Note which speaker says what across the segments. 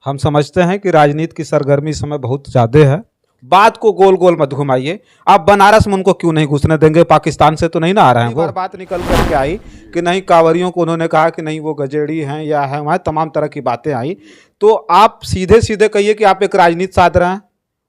Speaker 1: हम समझते हैं कि राजनीति की सरगर्मी इस समय बहुत ज़्यादा है। बात को गोल गोल मत घुमाइए। आप बनारस में उनको क्यों नहीं घुसने देंगे? पाकिस्तान से तो नहीं ना आ रहे हैं वो? बात निकल करके आई कि नहीं, कांवरियों को उन्होंने कहा कि नहीं वो गजेड़ी हैं या है, वहाँ तमाम तरह की बातें आई। तो आप सीधे सीधे कहिए कि आप एक राजनीति साध रहे हैं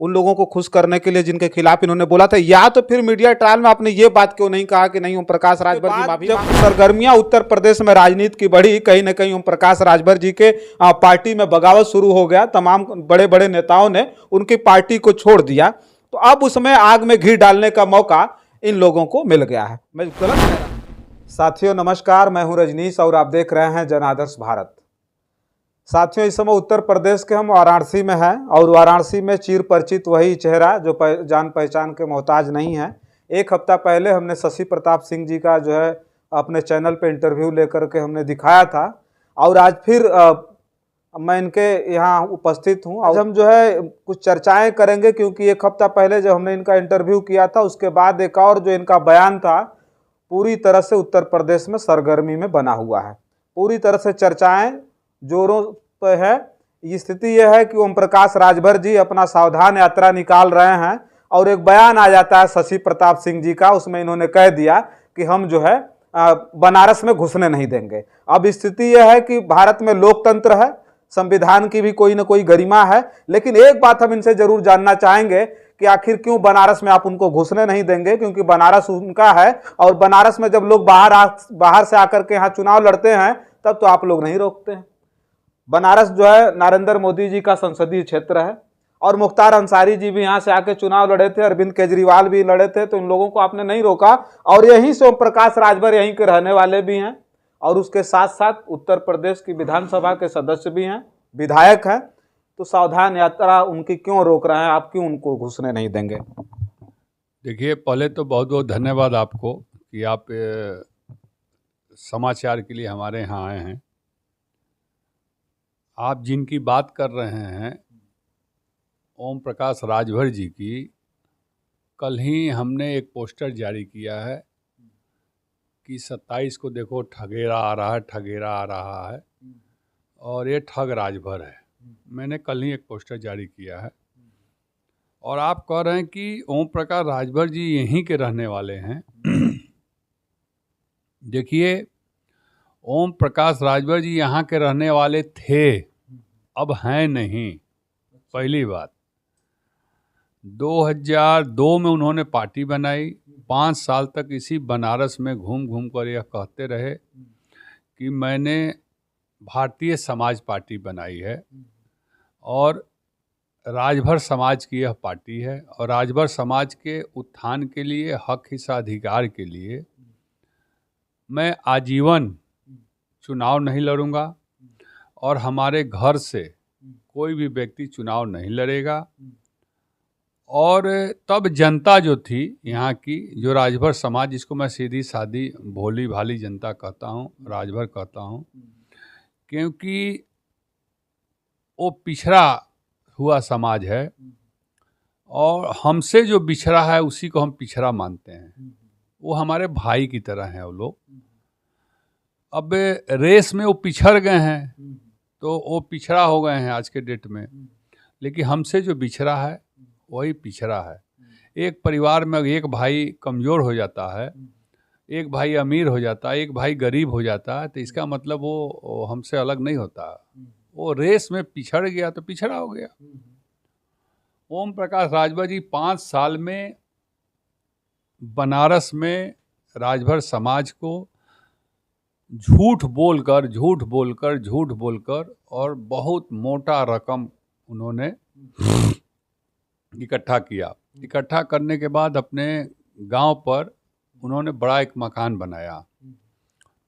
Speaker 1: उन लोगों को खुश करने के लिए जिनके खिलाफ इन्होंने बोला था। या तो फिर मीडिया ट्रायल में आपने ये बात क्यों नहीं कहा कि नहीं ओम प्रकाश राजभर जी माफी? जब सरगर्मियां उत्तर प्रदेश में राजनीति की बढ़ी, कहीं ना कहीं ओम प्रकाश राजभर जी के पार्टी में बगावत शुरू हो गया। तमाम बड़े बड़े नेताओं ने उनकी पार्टी को छोड़ दिया। तो अब उसमें आग में घी डालने का मौका इन लोगों को मिल गया है। मैं गलत कह रहा हूं? साथियों नमस्कार, मैं हूं रजनीश और आप देख रहे हैं जन आदर्श भारत। साथियों इस समय उत्तर प्रदेश के हम वाराणसी में हैं और वाराणसी में चिर परिचित वही चेहरा जो जान पहचान के मोहताज नहीं है। एक हफ्ता पहले हमने शशि प्रताप सिंह जी का जो है अपने चैनल पे इंटरव्यू लेकर के हमने दिखाया था और आज फिर मैं इनके यहाँ उपस्थित हूँ। आज हम जो है कुछ चर्चाएं करेंगे क्योंकि एक हफ्ता पहले जब हमने इनका इंटरव्यू किया था उसके बाद एक और जो इनका बयान था पूरी तरह से उत्तर प्रदेश में सरगर्मी में बना हुआ है। पूरी तरह से चर्चाएं जोरों पर है। स्थिति यह है कि ओम प्रकाश राजभर जी अपना सावधान यात्रा निकाल रहे हैं और एक बयान आ जाता है शशि प्रताप सिंह जी का। उसमें इन्होंने कह दिया कि हम जो है बनारस में घुसने नहीं देंगे। अब स्थिति यह है कि भारत में लोकतंत्र है, संविधान की भी कोई ना कोई गरिमा है, लेकिन एक बात हम इनसे जरूर जानना चाहेंगे कि आखिर क्यों बनारस में आप उनको घुसने नहीं देंगे? क्योंकि बनारस उनका है और बनारस में जब लोग बाहर से आकर के यहाँ चुनाव लड़ते हैं तब तो आप लोग नहीं रोकते हैं। बनारस जो है नरेंद्र मोदी जी का संसदीय क्षेत्र है और मुख्तार अंसारी जी भी यहाँ से आके चुनाव लड़े थे, अरविंद केजरीवाल भी लड़े थे, तो इन लोगों को आपने नहीं रोका। और यहीं से ओम प्रकाश राजभर यहीं के रहने वाले भी हैं और उसके साथ साथ उत्तर प्रदेश की विधानसभा के सदस्य भी हैं, विधायक हैं। तो सावधान यात्रा उनकी क्यों रोक रहे हैं? आप क्यों उनको घुसने नहीं देंगे?
Speaker 2: देखिए, पहले तो बहुत बहुत धन्यवाद आपको कि आप समाचार के लिए हमारे यहाँ आए हैं। आप जिनकी बात कर रहे हैं ओम प्रकाश राजभर जी की, कल ही हमने एक पोस्टर जारी किया है कि 27 को देखो ठगेरा आ रहा है, ठगेरा आ रहा है और ये ठग राजभर है। मैंने कल ही एक पोस्टर जारी किया है और आप कह रहे हैं कि ओम प्रकाश राजभर जी यहीं के रहने वाले हैं। देखिए, ओम प्रकाश राजभर जी यहाँ के रहने वाले थे, अब हैं नहीं। पहली बात, 2002 में उन्होंने पार्टी बनाई। 5 साल तक इसी बनारस में घूम घूम कर यह कहते रहे कि मैंने भारतीय समाज पार्टी बनाई है और राजभर समाज की यह पार्टी है और राजभर समाज के उत्थान के लिए, हक हिस्साधिकार के लिए मैं आजीवन चुनाव नहीं लड़ूंगा और हमारे घर से कोई भी व्यक्ति चुनाव नहीं लड़ेगा। और तब जनता जो थी यहाँ की, जो राजभर समाज, जिसको मैं सीधी सादी भोली भाली जनता कहता हूँ, राजभर कहता हूँ, क्योंकि वो पिछड़ा हुआ समाज है और हमसे जो बिछड़ा है उसी को हम पिछड़ा मानते हैं। वो हमारे भाई की तरह हैं वो लोग। अब रेस में वो पिछड़ गए हैं तो वो पिछड़ा हो गए हैं आज के डेट में, लेकिन हमसे जो बिछड़ा है वही पिछड़ा है। एक परिवार में एक भाई कमज़ोर हो जाता है, एक भाई अमीर हो जाता है, एक भाई गरीब हो जाता है, तो इसका मतलब वो हमसे अलग नहीं होता। वो रेस में पिछड़ गया तो पिछड़ा हो गया। ओम प्रकाश राजभर जी 5 साल में बनारस में राजभर समाज को झूठ बोलकर और बहुत मोटा रकम उन्होंने इकट्ठा किया। इकट्ठा करने के बाद अपने गांव पर उन्होंने बड़ा एक मकान बनाया,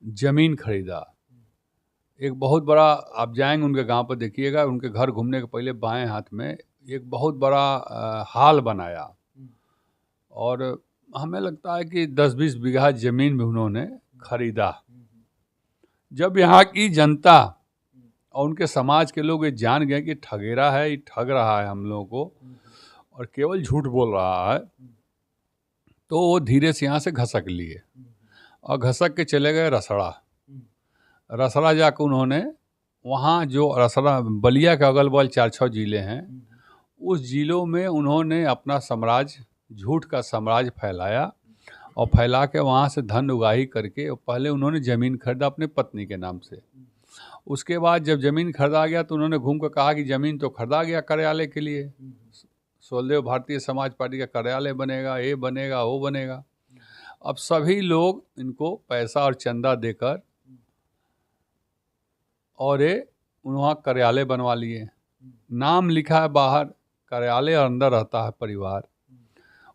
Speaker 2: ज़मीन खरीदा, एक बहुत बड़ा। आप जाएंगे उनके गांव पर, देखिएगा, उनके घर घूमने के पहले बाएं हाथ में एक बहुत बड़ा हाल बनाया और हमें लगता है कि 10-20 बीघा ज़मीन भी उन्होंने खरीदा। जब यहाँ की जनता और उनके समाज के लोग ये जान गए कि ठगेरा है, ये ठग रहा है हम लोगों को और केवल झूठ बोल रहा है, तो वो धीरे से यहाँ से घसक लिए और घसक के चले गए रसड़ा। रसड़ा जाकर उन्होंने वहाँ जो रसड़ा बलिया के अगल बगल 4-6 ज़िले हैं, उस ज़िलों में उन्होंने अपना साम्राज्य, झूठ का साम्राज्य फैलाया और फैला के वहाँ से धन उगाही करके और पहले उन्होंने ज़मीन खरीदा अपनी पत्नी के नाम से। उसके बाद जब ज़मीन खरीदा गया तो उन्होंने घूम कर कहा कि ज़मीन तो खरीदा गया कार्यालय के लिए, सोलदेव भारतीय समाज पार्टी का कार्यालय बनेगा, ये बनेगा, वो बनेगा। अब सभी लोग इनको पैसा और चंदा देकर और ये वहाँ कार्यालय बनवा लिए। नाम लिखा है बाहर, कार्यालय और अंदर रहता है परिवार।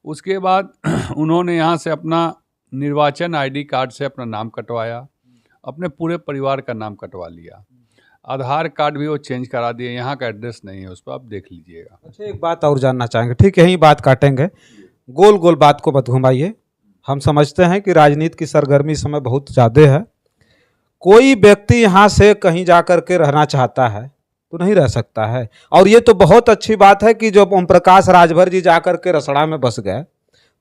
Speaker 2: उसके बाद उन्होंने यहाँ से अपना निर्वाचन आईडी कार्ड से अपना नाम कटवाया, अपने पूरे परिवार का नाम कटवा लिया। आधार कार्ड भी वो चेंज करा दिए, यहाँ का एड्रेस नहीं है उस पर, आप देख लीजिएगा।
Speaker 1: अच्छा, एक बात और जानना चाहेंगे, ठीक है, यही बात काटेंगे, गोल गोल बात को मत घुमाइए। हम समझते हैं कि राजनीति की सरगर्मी इस समय बहुत ज़्यादा है। कोई व्यक्ति यहाँ से कहीं जा कर के रहना चाहता है तो नहीं रह सकता है। और ये तो बहुत अच्छी बात है कि जब ओम प्रकाश राजभर जी जा कर के रसड़ा में बस गए,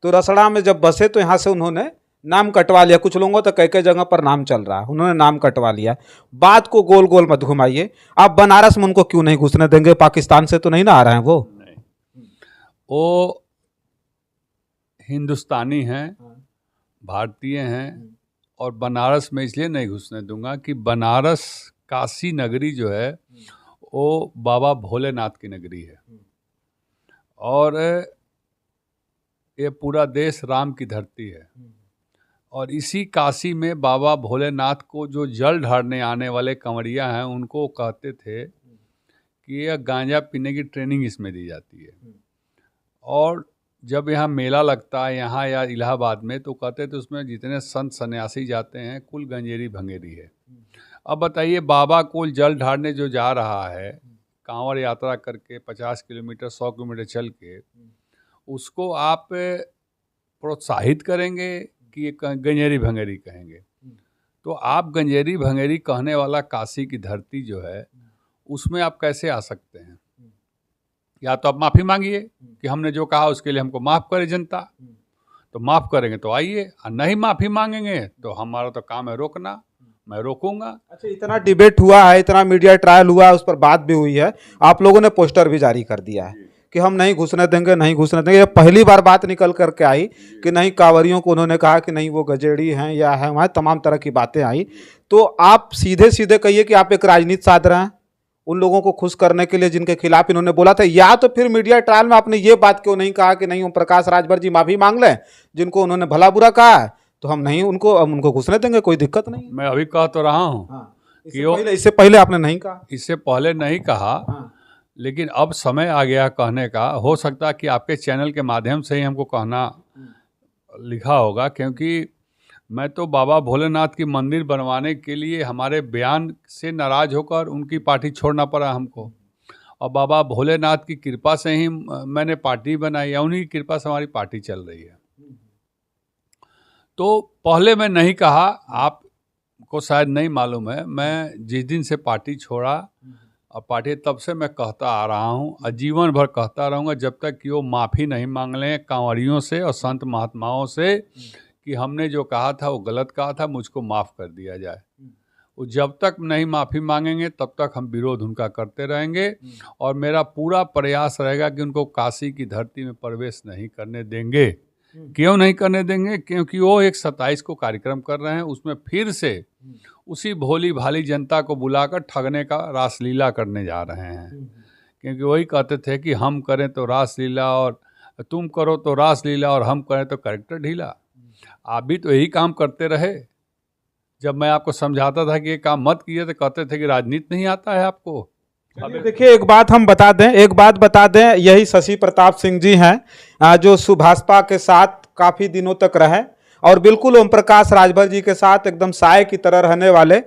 Speaker 1: तो रसड़ा में जब बसे तो यहाँ से उन्होंने नाम कटवा लिया। कुछ लोगों तो कई कई जगह पर नाम चल रहा है, उन्होंने नाम कटवा लिया। बात को गोल गोल मत घुमाइए। आप बनारस में उनको क्यों नहीं घुसने देंगे? पाकिस्तान से तो नहीं ना आ रहे हैं वो?
Speaker 2: नहीं, वो हिंदुस्तानी हैं, भारतीय हैं, और बनारस में इसलिए नहीं घुसने दूंगा कि बनारस काशी नगरी जो है वो बाबा भोलेनाथ की नगरी है, और ये पूरा देश राम की धरती है। और इसी काशी में बाबा भोलेनाथ को जो जल ढारने आने वाले कंवरिया हैं, उनको कहते थे कि यह गांजा पीने की ट्रेनिंग इसमें दी जाती है। और जब यहाँ मेला लगता है यहाँ या इलाहाबाद में, तो कहते थे उसमें जितने संत सन्यासी जाते हैं कुल गंजेरी भंगेरी है। अब बताइए, बाबा को जल ढारने जो जा रहा है कांवड़ यात्रा करके 50 किलोमीटर 100 किलोमीटर चल के, उसको आप प्रोत्साहित करेंगे कि गंजेरी भंगेरी कहेंगे? तो आप गंजेरी भंगेरी कहने वाला काशी की धरती जो है उसमें आप कैसे आ सकते हैं? या तो आप माफ़ी मांगिए कि हमने जो कहा उसके लिए हमको माफ़ करे जनता, तो माफ़ करेंगे तो आइए, और नहीं माफ़ी मांगेंगे तो हमारा तो काम है रोकना, मैं रोकूंगा।
Speaker 1: अच्छा, इतना डिबेट हुआ है, इतना मीडिया ट्रायल हुआ है, उस पर बात भी हुई है, आप लोगों ने पोस्टर भी जारी कर दिया है कि हम नहीं घुसने देंगे, नहीं घुसने देंगे। ये पहली बार बात निकल करके आई कि नहीं, कांवरियों को उन्होंने कहा कि नहीं वो गजेड़ी हैं या है, वहाँ तमाम तरह की बातें आई। तो आप सीधे सीधे कहिए कि आप एक राजनीति साध रहे हैं उन लोगों को खुश करने के लिए जिनके खिलाफ इन्होंने बोला था, या तो फिर मीडिया ट्रायल में आपने ये बात क्यों नहीं कहा कि नहीं ओम प्रकाश राजभर जी माफ़ी मांग लें, जिनको उन्होंने भला बुरा कहा है, तो हम नहीं उनको घुसने देंगे, कोई दिक्कत नहीं।
Speaker 2: मैं अभी कह तो रहा हूँ।
Speaker 1: हाँ, इससे पहले आपने नहीं कहा।
Speaker 2: इससे पहले नहीं कहा।
Speaker 1: हाँ।
Speaker 2: लेकिन अब समय आ गया कहने का। हो सकता है कि आपके चैनल के माध्यम से ही हमको कहना लिखा होगा, क्योंकि मैं तो बाबा भोलेनाथ की मंदिर बनवाने के लिए हमारे बयान से नाराज़ होकर उनकी पार्टी छोड़ना पड़ा हमको, और बाबा भोलेनाथ की कृपा से ही मैंने पार्टी बनाई, या उन्हीं की कृपा से हमारी पार्टी चल रही है। तो पहले मैं नहीं कहा, आपको शायद नहीं मालूम है, मैं जिस दिन से पार्टी छोड़ा और पार्टी, तब से मैं कहता आ रहा हूँ और जीवन भर कहता रहूँगा जब तक कि वो माफ़ी नहीं मांग लें कांवरियों से और संत महात्माओं से कि हमने जो कहा था वो गलत कहा था, मुझको माफ़ कर दिया जाए। वो जब तक नहीं माफ़ी मांगेंगे तब तक हम विरोध उनका करते रहेंगे, और मेरा पूरा प्रयास रहेगा कि उनको काशी की धरती में प्रवेश नहीं करने देंगे। क्यों नहीं करने देंगे? क्योंकि वो एक 27 को कार्यक्रम कर रहे हैं, उसमें फिर से उसी भोली भाली जनता को बुलाकर ठगने का रासलीला करने जा रहे हैं। क्योंकि वही कहते थे कि हम करें तो रासलीला और तुम करो तो रासलीला और हम करें तो कैरेक्टर ढीला। आप भी तो यही काम करते रहे। जब मैं आपको समझाता था कि ये काम मत कीजिए तो कहते थे कि राजनीति नहीं आता है आपको।
Speaker 1: अब देखिए, एक बात बता दें, यही शशि प्रताप सिंह जी हैं जो सुभाषपा के साथ काफ़ी दिनों तक रहे और बिल्कुल ओम प्रकाश राजभर जी के साथ एकदम साय की तरह रहने वाले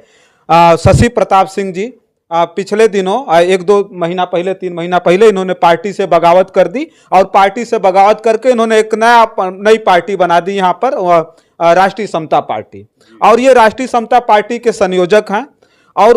Speaker 1: शशि प्रताप सिंह जी पिछले दिनों 1-2 महीना पहले 3 महीना पहले इन्होंने पार्टी से बगावत कर दी, और पार्टी से बगावत करके इन्होंने एक नई पार्टी बना दी यहाँ पर, राष्ट्रीय समता पार्टी। और ये राष्ट्रीय समता पार्टी के संयोजक हैं, और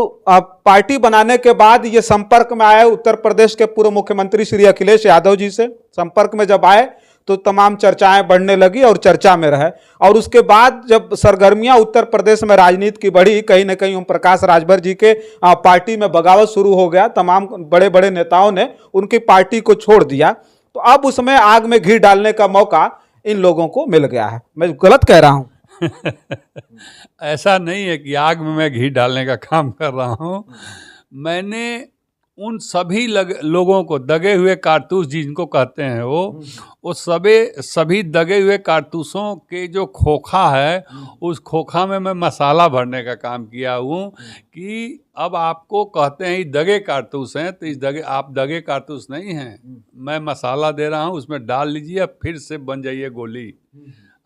Speaker 1: पार्टी बनाने के बाद ये संपर्क में आए उत्तर प्रदेश के पूर्व मुख्यमंत्री श्री अखिलेश यादव जी से। संपर्क में जब आए तो तमाम चर्चाएं बढ़ने लगी और चर्चा में रहे। और उसके बाद जब सरगर्मियां उत्तर प्रदेश में राजनीति की बढ़ी, कहीं ना कहीं ओम प्रकाश राजभर जी के पार्टी में बगावत शुरू हो गया, तमाम बड़े बड़े नेताओं ने उनकी पार्टी को छोड़ दिया। तो अब उसमें आग में घी डालने का मौका इन लोगों को मिल गया है। मैं गलत कह रहा हूं?
Speaker 2: ऐसा नहीं है कि आग में मैं घी डालने का काम कर रहा हूँ। मैंने उन सभी लोगों को, दगे हुए कारतूस जिनको कहते हैं, वो सभी दगे हुए कारतूसों के जो खोखा है, उस खोखा में मैं मसाला भरने का काम किया हूँ कि अब आपको कहते हैं ये दगे कारतूस हैं, तो आप दगे कारतूस नहीं हैं। मैं मसाला दे रहा हूँ, उसमें डाल लीजिए, अब फिर से बन जाइए गोली।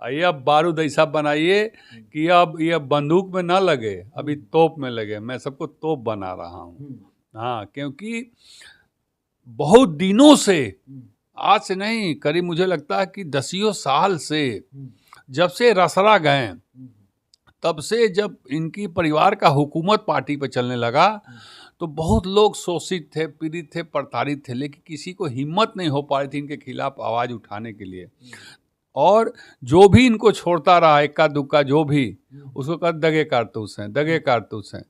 Speaker 2: ये अब बारूद ऐसा बनाइए कि अब ये बंदूक में ना लगे, अभी तोप में लगे। मैं सबको तोप बना रहा हूँ। हाँ, क्योंकि बहुत दिनों से, आज से नहीं, करीब मुझे लगता है कि 10 साल से, जब से रसरा गए, तब से जब इनकी परिवार का हुकूमत पार्टी पर चलने लगा, तो बहुत लोग शोषित थे, पीड़ित थे, प्रताड़ित थे, लेकिन किसी को हिम्मत नहीं हो पा रही थी इनके खिलाफ आवाज़ उठाने के लिए। और जो भी इनको छोड़ता रहा, इक्का दुक्का जो भी, उसको कहते दगे कारतूस हैं, दगे कारतूस हैं।